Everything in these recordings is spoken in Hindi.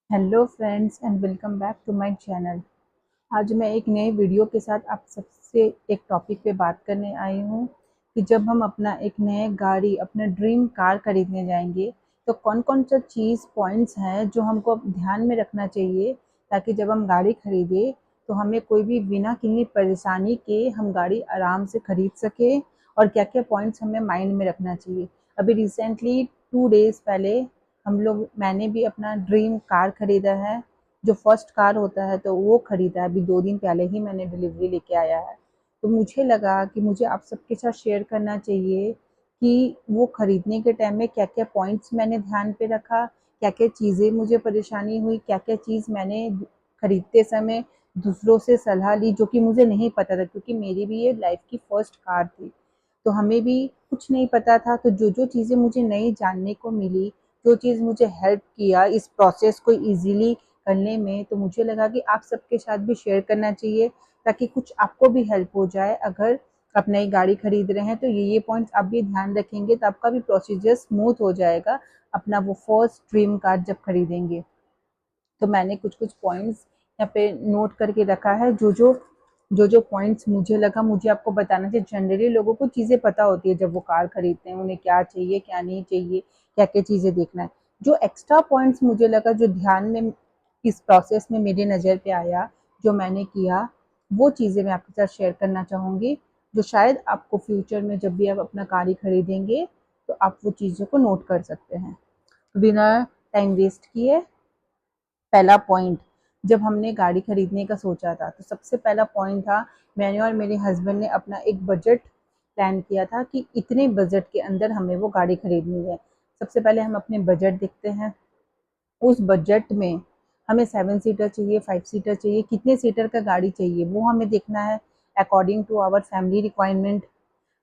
Hello friends and welcome back to my channel. आज मैं एक नए वीडियो के साथ आप सबसे एक टॉपिक पे बात करने आई हूँ कि जब हम अपना एक नए गाड़ी अपना ड्रीम कार खरीदने जाएंगे तो कौन कौन सा चीज़ पॉइंट्स हैं जो हमको ध्यान में रखना चाहिए ताकि जब हम गाड़ी खरीदें तो हमें कोई भी बिना किन्हीं परेशानी के हम गाड़ी आराम से खरीद सके। और क्या क्या पॉइंट्स हमें माइंड में रखना चाहिए। अभी रिसेंटली 2 डेज़ पहले मैंने भी अपना ड्रीम कार खरीदा है। जो फर्स्ट कार होता है तो वो खरीदा है, अभी 2 दिन पहले ही मैंने डिलीवरी लेके आया है। तो मुझे लगा कि मुझे आप सबके साथ शेयर करना चाहिए कि वो खरीदने के टाइम में क्या क्या पॉइंट्स मैंने ध्यान पे रखा, क्या क्या चीज़ें मुझे परेशानी हुई, क्या क्या चीज़ मैंने खरीदते समय दूसरों से सलाह ली जो कि मुझे नहीं पता था, क्योंकि मेरी भी ये लाइफ की फर्स्ट कार थी। तो हमें भी कुछ नहीं पता था, तो जो जो चीज़ें मुझे नई जानने को मिली, जो चीज़ मुझे हेल्प किया इस प्रोसेस को ईज़िली करने में, तो मुझे लगा कि आप सबके साथ भी शेयर करना चाहिए ताकि कुछ आपको भी हेल्प हो जाए। अगर आप नई गाड़ी खरीद रहे हैं तो ये पॉइंट्स आप भी ध्यान रखेंगे तो आपका भी प्रोसीजर स्मूथ हो जाएगा अपना वो फर्स्ट ड्रीम कार जब खरीदेंगे। तो मैंने कुछ-कुछ पॉइंट्स यहाँ पे नोट करके रखा है, जो पॉइंट्स मुझे लगा मुझे आपको बताना चाहिए। जनरली लोगों को चीज़ें पता होती है जब वो कार खरीदते हैं, उन्हें क्या चाहिए, क्या नहीं चाहिए, क्या-क्या चीज़ें देखना है। जो एक्स्ट्रा पॉइंट्स मुझे लगा जो ध्यान में इस प्रोसेस में मेरी नज़र पे आया, जो मैंने किया, वो चीज़ें मैं आपके साथ शेयर करना चाहूँगी, जो शायद आपको फ्यूचर में जब भी आप अपना गाड़ी खरीदेंगे, तो आप वो चीज़ों को नोट कर सकते हैं। बिना टाइम वेस्ट किए पहला पॉइंट, जब हमने गाड़ी खरीदने का सोचा था तो सबसे पहला पॉइंट था, मैंने और मेरे हस्बैंड ने अपना एक बजट प्लान किया था कि इतने बजट के अंदर हमें वो गाड़ी खरीदनी है। सबसे पहले हम अपने बजट देखते हैं, उस बजट में हमें 7 सीटर चाहिए, 5 सीटर चाहिए, कितने सीटर का गाड़ी चाहिए वो हमें देखना है। According to our family requirement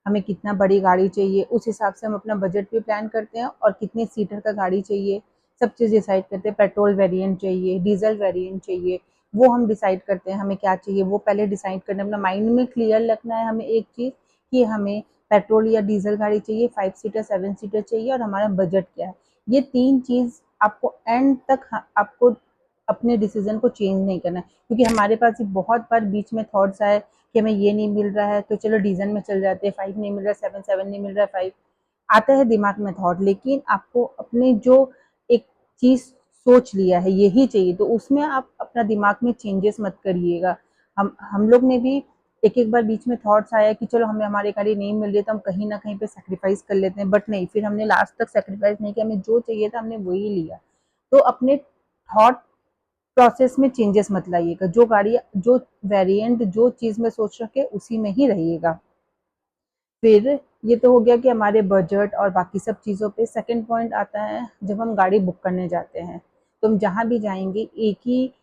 हमें कितना बड़ी गाड़ी चाहिए, उस हिसाब से हम अपना बजट भी प्लान करते हैं और कितने सीटर का गाड़ी चाहिए, सब चीज़ डिसाइड करते हैं। पेट्रोल वेरिएंट चाहिए, डीजल वेरिएंट चाहिए, वो हम डिसाइड करते हैं हमें क्या चाहिए, वो पहले डिसाइड करना है। अपना माइंड में क्लियर रखना है हमें एक चीज़ कि हमें पेट्रोल या डीजल गाड़ी चाहिए, 5 सीटर 7 सीटर चाहिए और हमारा बजट क्या है। ये 3 चीज़ आपको एंड तक आपको अपने डिसीजन को चेंज नहीं करना है, क्योंकि हमारे पास बहुत बार बीच में थॉट्स आए कि हमें ये नहीं मिल रहा है तो चलो डीजल में चल जाते हैं, 5 नहीं मिल रहा है, 7 7 नहीं मिल रहा है, 5 आता है दिमाग में थॉट। लेकिन आपको अपने जो एक चीज़ सोच लिया है यही चाहिए, तो उसमें आप अपना दिमाग में चेंजेस मत करिएगा। हम लोग ने भी एक-एक बार बीच में थॉट्स आया कि चलो हमें हमारी गाड़ी नहीं मिल रही है तो हम कहीं न कहीं पे सैक्रिफाइस कर लेते हैं, बट नहीं, फिर हमने लास्ट तक सैक्रिफाइस नहीं किया, हमें जो चाहिए था हमने वही लिया। तो अपने थॉट प्रोसेस में चेंजेस मत लाइएगा, जो गाड़ी जो वेरिएंट जो चीज़ में सोच रखे उसी में ही रहिएगा। फिर ये तो हो गया कि हमारे बजट और बाकी सब चीज़ों पे। सेकंड पॉइंट आता है जब हम गाड़ी बुक करने जाते हैं, तो हम जहाँ भी जाएँगे एक ही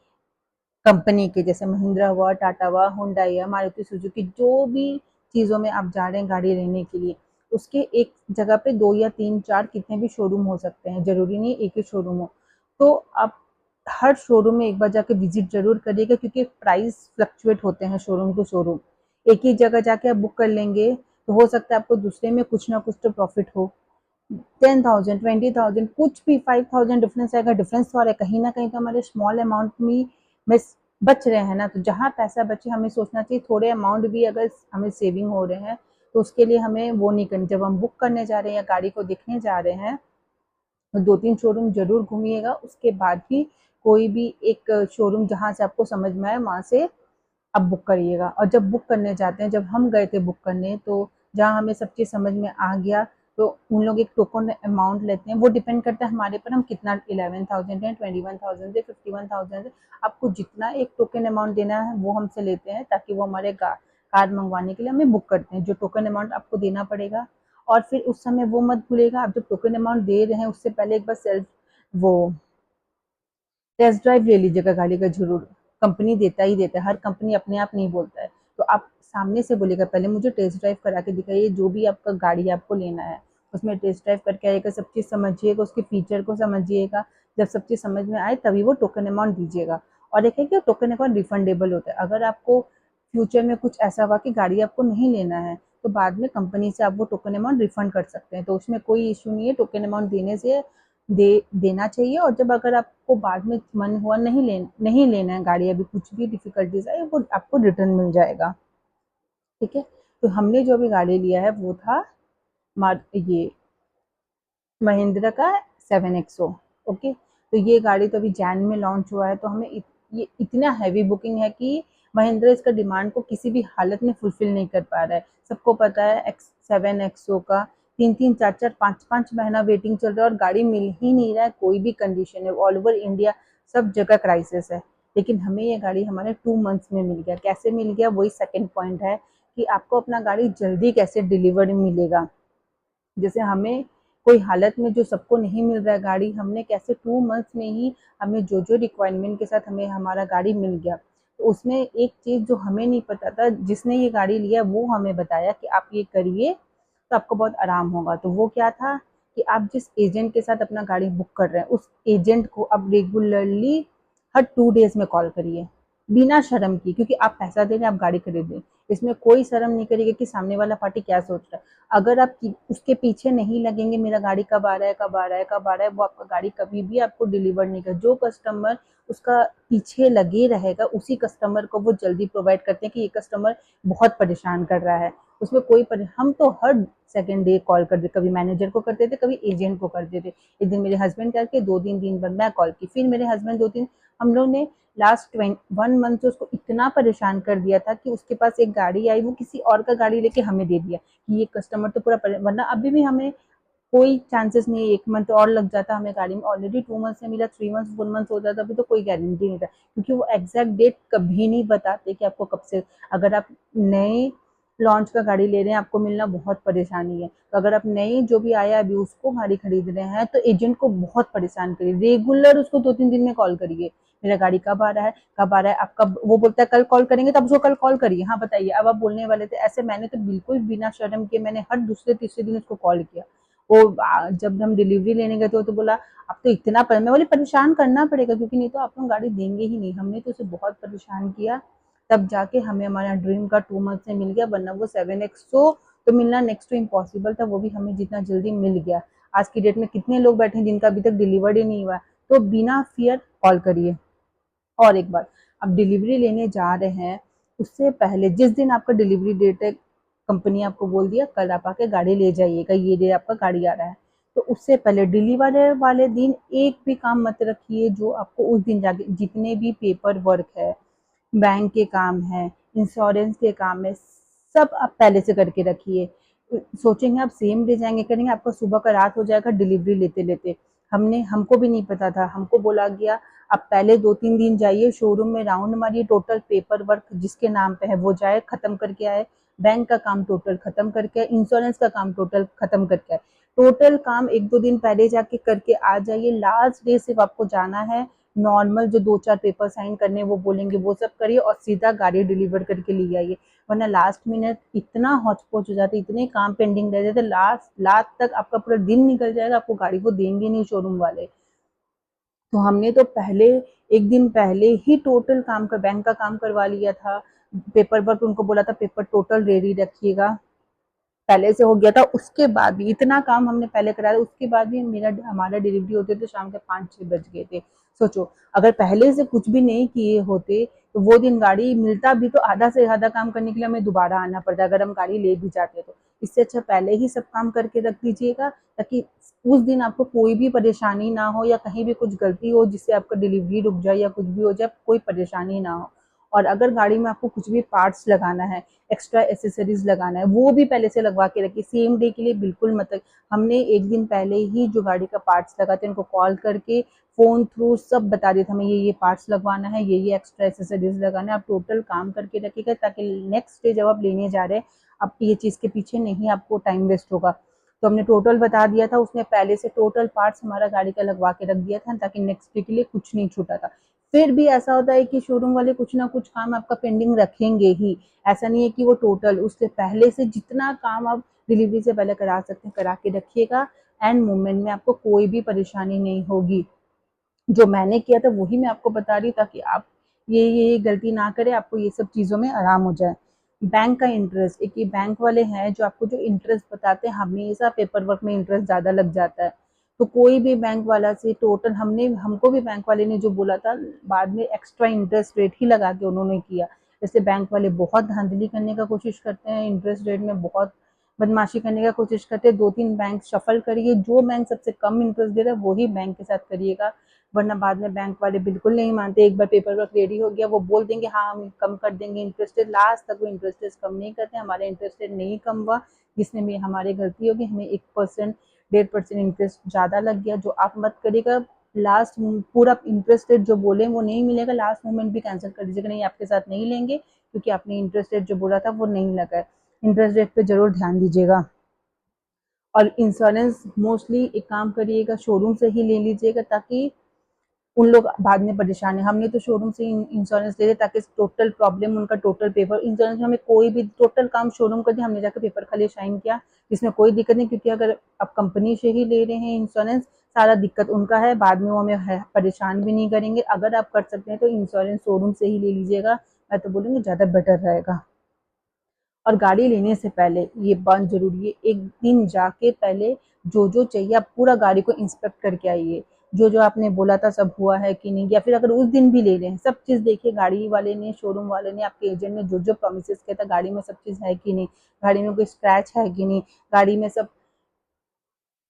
कंपनी के, जैसे महिंद्रा हुआ, टाटा हुआ, हुंडई है, मारुति सुजुकी, जो भी चीज़ों में आप जा रहे हैं गाड़ी लेने के लिए, उसके एक जगह पे 2 या 3 4 कितने भी शोरूम हो सकते हैं, ज़रूरी नहीं एक ही शोरूम हो। तो आप हर शोरूम में एक बार जाके विज़िट ज़रूर करिएगा, क्योंकि प्राइस फ्लक्चुएट होते हैं शोरूम टू शोरूम। एक ही जगह जाके आप बुक कर लेंगे, तो हो सकता है आपको दूसरे में कुछ ना कुछ तो प्रॉफ़िट हो। 10,000 20,000 कुछ भी 5,000 डिफरेंस आएगा, डिफरेंस तो आ रहा है, कहीं ना कहीं तो हमारे स्मॉल अमाउंट में बच रहे हैं ना। तो जहाँ पैसा बचे हमें सोचना चाहिए थोड़े अमाउंट भी अगर हमें सेविंग हो रहे हैं तो उसके लिए हमें वो नहीं करनी। जब हम बुक करने जा रहे हैं या गाड़ी को देखने जा रहे हैं तो 2-3 शोरूम जरूर घूमिएगा, उसके बाद ही कोई भी एक शोरूम जहाँ से आपको समझ में आए वहाँ से आप बुक करिएगा। और जब बुक करने जाते हैं, जब हम गए थे बुक करने, तो जहाँ हमें सब चीज़ समझ में आ गया, तो उन लोग एक टोकन अमाउंट लेते हैं, वो डिपेंड करता है हमारे पर हम कितना 11,000 है, 21,000 है, 51,000 है। आपको जितना एक टोकन अमाउंट देना है वो हमसे लेते हैं, ताकि वो हमारे कार मंगवाने के लिए हमें बुक करते हैं, जो टोकन अमाउंट आपको देना पड़ेगा। और फिर उस समय वो मत भूलिएगा, आप जब टोकन अमाउंट दे रहे हैं उससे पहले एक बार सेल्फ वो टेस्ट ड्राइव ले लीजिएगा गाड़ी का ज़रूर। कंपनी देता ही देता है, हर कंपनी अपने आप नहीं बोलता है। तो आप सामने से बोलिएगा पहले मुझे टेस्ट ड्राइव करा के दिखाइए, जो भी आपका गाड़ी आपको लेना है उसमें टेस्ट ड्राइव करके आइएगा, सब चीज़ समझिएगा, उसके फीचर को समझिएगा। जब सब चीज़ समझ में आए तभी वो टोकन अमाउंट दीजिएगा। और एक है कि टोकन अमाउंट रिफंडेबल होता है, अगर आपको फ्यूचर में कुछ ऐसा हुआ कि गाड़ी आपको नहीं लेना है तो बाद में कंपनी से आप वो टोकन अमाउंट रिफंड कर सकते हैं, तो उसमें कोई इशू नहीं है। टोकन अमाउंट देने से देना चाहिए। और जब अगर आपको बाद में मन हुआ नहीं लेना है गाड़ी, अभी कुछ भी डिफिकल्टीज है, वो आपको रिटर्न मिल जाएगा। ठीक है, तो हमने जो अभी गाड़ी लिया है वो था ये महिंद्रा का 7XO। ओके, तो ये गाड़ी तो अभी जैन में लॉन्च हुआ है, तो हमें ये इतना हैवी बुकिंग है कि महिंद्रा इसका डिमांड को किसी भी हालत में फुलफिल नहीं कर पा रहा है। सबको पता है X7XO का 3-3, 4-4, 5-5 महीना वेटिंग चल रहा है और गाड़ी मिल ही नहीं रहा है। कोई भी कंडीशन है, ऑल ओवर इंडिया सब जगह क्राइसिस है। लेकिन हमें ये गाड़ी हमारे 2 मंथ्स में मिल गया। कैसे मिल गया, वही सेकेंड पॉइंट है कि आपको अपना गाड़ी जल्दी कैसे डिलीवर मिलेगा। जैसे हमें कोई हालत में जो सबको नहीं मिल रहा है गाड़ी, हमने कैसे 2 मंथ्स में ही हमें जो जो रिक्वायरमेंट के साथ हमें हमारा गाड़ी मिल गया। तो उसमें एक चीज़ जो हमें नहीं पता था, जिसने ये गाड़ी लिया वो हमें बताया कि आप ये करिए तो आपको बहुत आराम होगा। तो वो क्या था कि आप जिस एजेंट के साथ अपना गाड़ी बुक कर रहे हैं उस एजेंट को आप रेगुलरली हर 2 डेज में कॉल करिए, बिना शर्म की, क्योंकि आप पैसा दे रहे हैं, आप गाड़ी खरीद रहे हैं। इसमें कोई शर्म नहीं करेगा कि सामने वाला पार्टी क्या सोच रहा है। अगर आप उसके पीछे नहीं लगेंगे, मेरा गाड़ी कब आ रहा है, कब आ रहा है, कब आ रहा है, वो आपका गाड़ी कभी भी आपको डिलीवर नहीं कर। जो कस्टमर उसका पीछे लगे रहेगा उसी कस्टमर को वो जल्दी प्रोवाइड करते हैं कि ये कस्टमर बहुत परेशान कर रहा है। उसमें हम तो हर सेकेंड डे कॉल करते, कभी मैनेजर को करते थे, कभी एजेंट को करते थे। एक दिन मेरे हस्बैंड करके 2-3 दिन बाद मैं कॉल की, फिर मेरे हस्बैंड 2-3, हम लोग ने लास्ट 1 मंथ से उसको इतना परेशान कर दिया था कि उसके पास एक गाड़ी आई, वो किसी और का गाड़ी लेके हमें दे दिया कि ये कस्टमर तो पूरा वरना अभी भी हमें कोई चांसेस नहीं है, 1 मंथ और लग जाता हमें गाड़ी में। ऑलरेडी 2 मंथ से मिला, 3 मंथ 4 मंथ हो जाता, अभी तो कोई गारंटी नहीं था, क्योंकि वो एग्जैक्ट डेट कभी नहीं बताते कि आपको कब से। अगर आप नए लॉन्च का गाड़ी ले रहे हैं, आपको मिलना बहुत परेशानी है। तो अगर आप नई जो भी आया अभी उसको गाड़ी खरीद रहे हैं तो एजेंट को बहुत परेशान करिए, रेगुलर उसको 2-3 दिन में कॉल करिए, मेरा गाड़ी कब आ रहा है, कब आ रहा है, आप कब। वो बोलता है कल कॉल करेंगे, तब उसको कल कॉल करिए, हाँ बताइए। अब आप बोलने वाले थे ऐसे, मैंने तो बिल्कुल बिना शर्म किए मैंने हर दूसरे तीसरे दिन उसको कॉल किया। वो जब हम डिलीवरी लेने गए थे तो बोला अब तो इतना मैं बोली परेशान करना पड़ेगा, क्योंकि नहीं तो आप लोग गाड़ी देंगे ही नहीं। हमने तो उसे बहुत परेशान किया, तब जाके हमें हमारा ड्रीम का 2 मंथ से मिल गया, वरना वो 7XO तो मिलना नेक्स्ट टू इम्पॉसिबल था, वो भी हमें जितना जल्दी मिल गया। आज की डेट में कितने लोग बैठे हैं जिनका अभी तक डिलीवर्ड ही नहीं हुआ। तो बिना फियर कॉल करिए। और एक बात, आप डिलीवरी लेने जा रहे हैं उससे पहले जिस दिन आपका डिलीवरी डेट है, कंपनी आपको बोल दिया कल आप आके गाड़ी ले जाइएगा, ये डे आपका गाड़ी आ रहा है, तो उससे पहले डिलीवरी वाले दिन एक भी काम मत रखिए जो आपको उस दिन जाके, जितने भी पेपर वर्क है, बैंक के काम है, इंश्योरेंस के काम है, सब आप पहले से करके रखिए। सोचेंगे आप सेम डे जाएंगे करेंगे, आपका सुबह का रात हो जाएगा डिलीवरी लेते लेते। हमको भी नहीं पता था, हमको बोला गया आप पहले 2-3 दिन जाइए शोरूम में, राउंड मारिए, टोटल पेपर वर्क जिसके नाम पे है वो जाए, खत्म करके आए, बैंक का काम टोटल खत्म करके आए, इंश्योरेंस का काम टोटल खत्म करके आए। टोटल काम 1-2 दिन पहले जाके करके आ जाइए। लास्ट डे सिर्फ आपको जाना है, नॉर्मल जो 2-4 पेपर साइन करने वो बोलेंगे वो सब करिए और सीधा गाड़ी डिलीवर करके ले आइए। वरना लास्ट मिनट इतना हौच-पौच हो जाता है, इतने काम पेंडिंग रह जाते, लास्ट लास्ट तक आपका पूरा दिन निकल जाएगा, आपको गाड़ी को देंगे नहीं शोरूम वाले। तो हमने तो पहले, एक दिन पहले ही टोटल काम का बैंक का काम करवा लिया था। पेपर वर्क उनको बोला था पेपर टोटल रेडी रखिएगा, पहले से हो गया था। उसके बाद भी इतना काम हमने पहले कराया, उसके बाद भी हमारा डिलीवरी होते थे शाम के 5-6 बज गए थे। सोचो अगर पहले से कुछ भी नहीं किए होते तो वो दिन गाड़ी मिलता भी तो आधा से ज़्यादा काम करने के लिए हमें दोबारा आना पड़ता अगर हम गाड़ी ले भी जाते तो। इससे अच्छा पहले ही सब काम करके रख दीजिएगा, ताकि उस दिन आपको कोई भी परेशानी ना हो या कहीं भी कुछ गलती हो जिससे आपका डिलीवरी रुक जाए या कुछ भी हो जाए, कोई परेशानी ना हो। और अगर गाड़ी में आपको कुछ भी पार्ट्स लगाना है, एक्स्ट्रा एसेसरीज लगाना है, वो भी पहले से लगवा के रखिए। सेम डे के लिए बिल्कुल मत, हमने एक दिन पहले ही जो गाड़ी का पार्ट्स लगाते हैं उनको कॉल करके फ़ोन थ्रू सब बता दिया था, हमें ये पार्ट्स लगवाना है, ये एक्स्ट्रा एसेसरीज लगाना है। आप टोटल काम करके रखिएगा ताकि नेक्स्ट डे जब आप लेने जा रहे हैं आप ये चीज़ के पीछे नहीं आपको टाइम वेस्ट होगा। तो हमने टोटल बता दिया था, उसने पहले से टोटल पार्ट्स हमारा गाड़ी का लगवा के रख दिया था ताकि नेक्स्ट डे के लिए कुछ नहीं छूटा था। फिर भी ऐसा होता है कि शोरूम वाले कुछ ना कुछ काम आपका पेंडिंग रखेंगे ही, ऐसा नहीं है कि वो टोटल, उससे पहले से जितना काम आप डिलीवरी से पहले करा सकते हैं करा के रखिएगा। एंड मोमेंट में आपको कोई भी परेशानी नहीं होगी। जो मैंने किया था वही मैं आपको बता रही हूँ ताकि आप ये गलती ना करें, आपको ये सब चीज़ों में आराम हो जाए। बैंक का इंटरेस्ट, एक ये बैंक वाले हैं जो आपको जो इंटरेस्ट बताते हैं, हमेशा पेपर वर्क में इंटरेस्ट ज़्यादा लग जाता है। तो कोई भी बैंक वाला से टोटल हमको भी बैंक वाले ने जो बोला था, बाद में एक्स्ट्रा इंटरेस्ट रेट ही लगा के उन्होंने किया। जैसे बैंक वाले बहुत धांधली करने का कोशिश करते हैं, इंटरेस्ट रेट में बहुत बदमाशी करने का कोशिश करते हैं। 2-3 बैंक शफल करिए, जो बैंक सबसे कम इंटरेस्ट दे रहा है वही बैंक के साथ करिएगा, वरना बाद में बैंक वाले बिल्कुल नहीं मानते। एक बार पेपर वर्क रेडी हो गया, वो बोल देंगे हाँ हम कम कर देंगे इंटरेस्ट रेट, लास्ट तक वो इंटरेस्ट रेट कम नहीं करते। हमारा इंटरेस्ट रेट नहीं कम हुआ, जिसमें भी हमारी गलती होगी, हमें 1% 1.5% इंटरेस्ट ज़्यादा लग गया, जो आप मत करिएगा। लास्ट पूरा इंटरेस्ट रेट जो बोले वो नहीं मिलेगा, लास्ट मोमेंट भी कैंसिल कर दीजिएगा, नहीं आपके साथ नहीं लेंगे, क्योंकि आपने इंटरेस्ट रेट जो बोला था वो नहीं लगा है। इंटरेस्ट रेट पे जरूर ध्यान दीजिएगा। और इंश्योरेंस मोस्टली एक काम करिएगा, शोरूम से ही ले लीजिएगा, ताकि उन लोग बाद में परेशान है। हमने तो शोरूम से इंश्योरेंस ले लिया, ताकि टोटल प्रॉब्लम उनका टोटल पेपर इंश्योरेंस में हमें कोई भी टोटल काम शोरूम कर दिया, हमने जाकर पेपर खाली साइन किया, इसमें कोई दिक्कत नहीं। क्योंकि अगर आप कंपनी से ही ले रहे हैं इंश्योरेंस, सारा दिक्कत उनका है, बाद में वो हमें परेशान भी नहीं करेंगे। अगर आप कर सकते हैं तो इंश्योरेंस शोरूम से ही ले लीजिएगा, मैं तो बोलूँगी ज़्यादा बेटर रहेगा। और गाड़ी लेने से पहले ये बात जरूरी है, एक दिन जाके पहले जो जो चाहिए आप पूरा गाड़ी को इंस्पेक्ट करके आइए, जो जो आपने बोला था सब हुआ है कि नहीं, या फिर अगर उस दिन भी ले रहे हैं सब चीज़ देखिए, गाड़ी वाले ने, शोरूम वाले ने, आपके एजेंट ने जो जो प्रोमिस किया था गाड़ी में सब चीज़ है कि नहीं, गाड़ी में कोई स्क्रैच है कि नहीं, गाड़ी में सब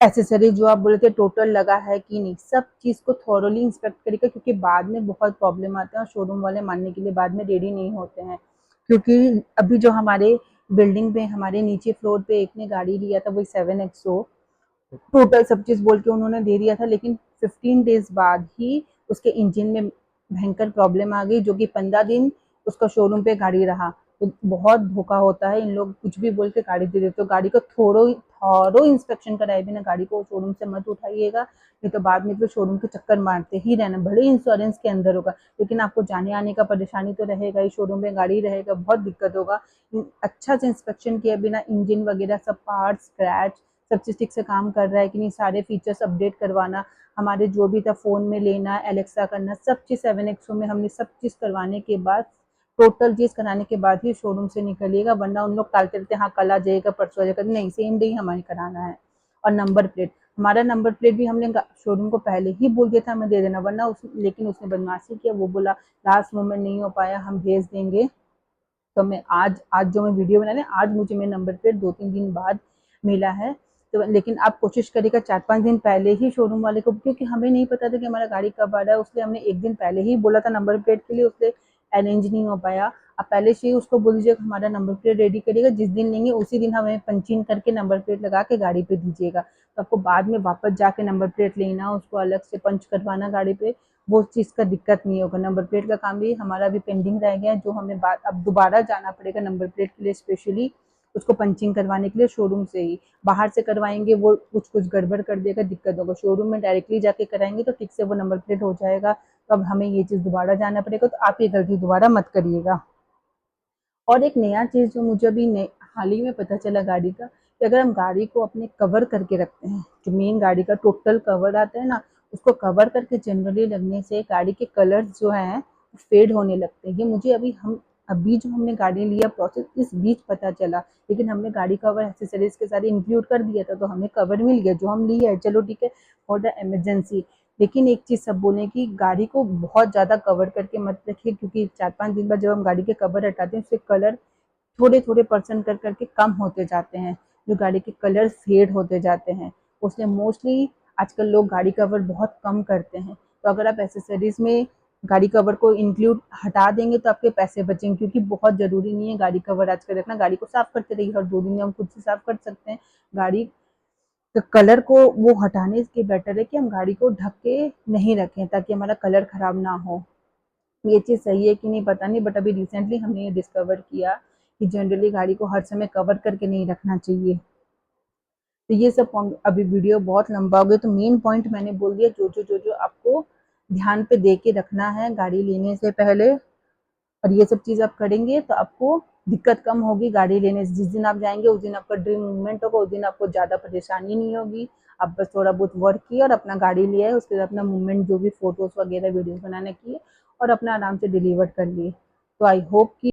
एसेसरीज जो आप बोले थे टोटल लगा है कि नहीं, सब चीज़ को थॉरोली इंस्पेक्ट करिएगा। क्योंकि बाद में बहुत प्रॉब्लम आते हैं और शोरूम वाले मानने के लिए बाद में रेडी नहीं होते हैं। क्योंकि अभी जो हमारे बिल्डिंग पे हमारे नीचे फ्लोर पे एक ने गाड़ी लिया था, वही 7XO, टोटल सब चीज़ बोल के उन्होंने दे दिया था, लेकिन 15 डेज बाद ही उसके इंजन में भयंकर प्रॉब्लम आ गई, जो कि 15 दिन उसका शोरूम पे गाड़ी रहा। तो बहुत धोखा होता है, इन लोग कुछ भी बोल के गाड़ी दे देते। तो गाड़ी का थोड़ो इंस्पेक्शन कराए बिना गाड़ी को शोरूम से मत उठाइएगा, नहीं तो बाद में फिर शोरूम के चक्कर मारते ही रहना, भले इंश्योरेंस के अंदर होगा, लेकिन आपको जाने आने का परेशानी तो रहेगा ही, शोरूम में गाड़ी रहेगा, बहुत दिक्कत होगा। अच्छा से इंस्पेक्शन किए बिना इंजन वगैरह सब पार्ट्स, स्क्रैच, सब चीज़ ठीक से काम कर रहा है कि नहीं, सारे फीचर्स अपडेट करवाना, हमारे जो भी था फ़ोन में लेना, एलेक्सा करना, सब चीज़ 7XO में हमने सब चीज़ करवाने के बाद, टोटल चीज़ कराने के बाद ही शोरूम से निकलिएगा, वरना उन लोग टालते रहते हैं, हाँ कल आ जाइएगा, परसों आ जाएगा, नहीं सेम डे ही हमें कराना है। और नंबर प्लेट, हमारा नंबर प्लेट भी हमने शोरूम को पहले ही बोल दिया था हमें दे देना, वरना लेकिन उसने बदमाशी किया, वो बोला लास्ट मोमेंट नहीं हो पाया, हम भेज देंगे। तो मैं आज आज जो मैं वीडियो बना रही हूँ, आज मुझे मेरा नंबर प्लेट 2-3 दिन बाद मिला है। तो लेकिन आप कोशिश करिएगा 4-5 दिन पहले ही शोरूम वाले को, क्योंकि हमें नहीं पता था कि हमारा गाड़ी कब आ रहा है, इसलिए हमने एक दिन पहले ही बोला था नंबर प्लेट के लिए, उससे अरेंज नहीं हो पाया। आप पहले से ही उसको बोल दीजिएगा हमारा नंबर प्लेट रेडी करिएगा, जिस दिन लेंगे उसी दिन हमें पंचिंग करके नंबर प्लेट लगा के गाड़ी पे दीजिएगा। तो आपको बाद में वापस जाके नंबर प्लेट लेना, उसको अलग से पंच करवाना गाड़ी पे, वो चीज़ का दिक्कत नहीं होगा। नंबर प्लेट का काम भी हमारा भी पेंडिंग रह गया है, जो हमें बाद अब दोबारा जाना पड़ेगा नंबर प्लेट के लिए, स्पेशली उसको पंचिंग करवाने के लिए शोरूम से ही। बाहर से करवाएंगे वो कुछ कुछ गड़बड़ कर देगा, दिक्कत होगा। शोरूम में डायरेक्टली जाके कराएंगे तो ठीक से वो नंबर प्लेट हो जाएगा। तो अब हमें ये चीज़ दोबारा जाना पड़ेगा, तो आप ये गलती दोबारा मत करिएगा। और एक नया चीज़ जो मुझे अभी हाल ही में पता चला गाड़ी का, कि अगर हम गाड़ी को अपने कवर करके रखते हैं, जो मेन गाड़ी का टोटल कवर आता है ना, उसको कवर करके जनरली लगने से गाड़ी के कलर्स जो हैं फेड होने लगते हैं। ये मुझे अभी जो हमने गाड़ी लिया प्रोसेस इस बीच पता चला, लेकिन हमने गाड़ी कवर एक्सेसरीज के साथ इंक्लूड कर दिया था, तो हमें कवर मिल गया जो हम लिए है, चलो ठीक है फॉर द इमरजेंसी। लेकिन एक चीज़ सब बोलें कि गाड़ी को बहुत ज़्यादा कवर करके मत रखिए, क्योंकि 4-5 दिन बाद जब हम गाड़ी के कवर हटाते हैं उससे कलर थोड़े-थोड़े परसेंट कर करके कम होते जाते हैं, जो गाड़ी के कलर फेड होते जाते हैं। उसलिए मोस्टली आजकल लोग गाड़ी कवर बहुत कम करते हैं। तो अगर आप एक्सेसरीज़ में गाड़ी कवर को इंक्लूड हटा देंगे तो आपके पैसे बचेंगे, क्योंकि बहुत ज़रूरी नहीं है गाड़ी कवर आजकल रखना। गाड़ी को साफ़ करते रहिए, हर 2 दिन में हम खुद से साफ़ कर सकते हैं। गाड़ी तो कलर को वो हटाने के बेटर है कि हम गाड़ी को ढक के नहीं रखें, ताकि हमारा कलर खराब ना हो। ये चीज़ सही है कि नहीं पता नहीं, बट अभी रिसेंटली हमने ये डिस्कवर किया कि जनरली गाड़ी को हर समय कवर करके नहीं रखना चाहिए। तो ये सब अभी वीडियो बहुत लंबा हो गया, तो मेन पॉइंट मैंने बोल दिया, जो आपको ध्यान पे दे के रखना है गाड़ी लेने से पहले। और ये सब चीज़ आप करेंगे तो आपको दिक्कत कम होगी गाड़ी लेने से। जिस दिन आप जाएंगे उस दिन आपका ड्रीम मूवमेंट होगा, उस दिन आपको ज़्यादा परेशानी नहीं होगी। आप बस थोड़ा बहुत वर्क किए और अपना गाड़ी ले आए, उसके बाद अपना मूवमेंट जो भी फोटोज़ वगैरह वीडियोज़ बनाने किए और अपना आराम से डिलीवर कर लिए। तो आई होप कि